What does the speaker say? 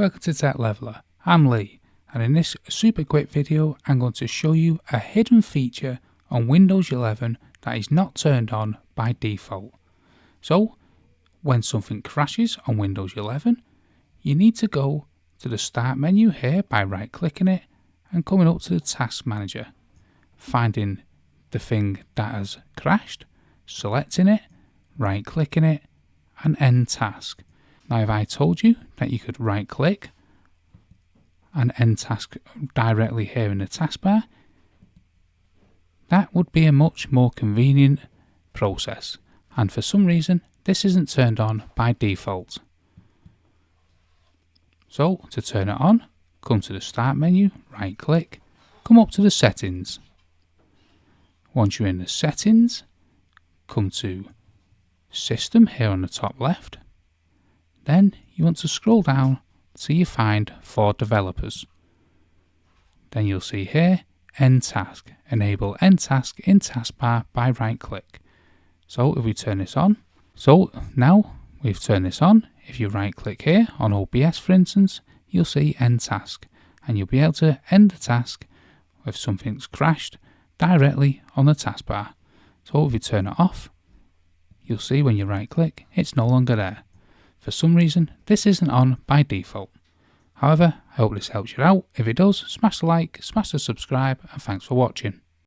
welcome to Tech Leveler. I'm Lee, and in this super quick video I'm going to show you a hidden feature on Windows 11 that is not turned on by default. So when something crashes on Windows 11, you need to go to the Start menu here by right clicking it and coming up to the Task Manager, finding the thing that has crashed, selecting it, right clicking it and End Task. Now if I told you that you could right click and end task directly here in the taskbar, that would be a much more convenient process, and for some reason this isn't turned on by default. So to turn it on, come to the Start menu, right click, come up to the Settings. Once you're in the Settings, come to System here on the top left. Then you want to scroll down till you find For Developers. Then you'll see here End Task. Enable End Task in Taskbar by right click. So if we turn this on, so now we've turned this on, if you right click here on OBS for instance, you'll see End Task and you'll be able to end the task if something's crashed directly on the taskbar. So if you turn it off, you'll see when you right click it's no longer there. For some reason this isn't on by default. However, I hope this helps you out. If it does, smash the like, smash the subscribe, and thanks for watching.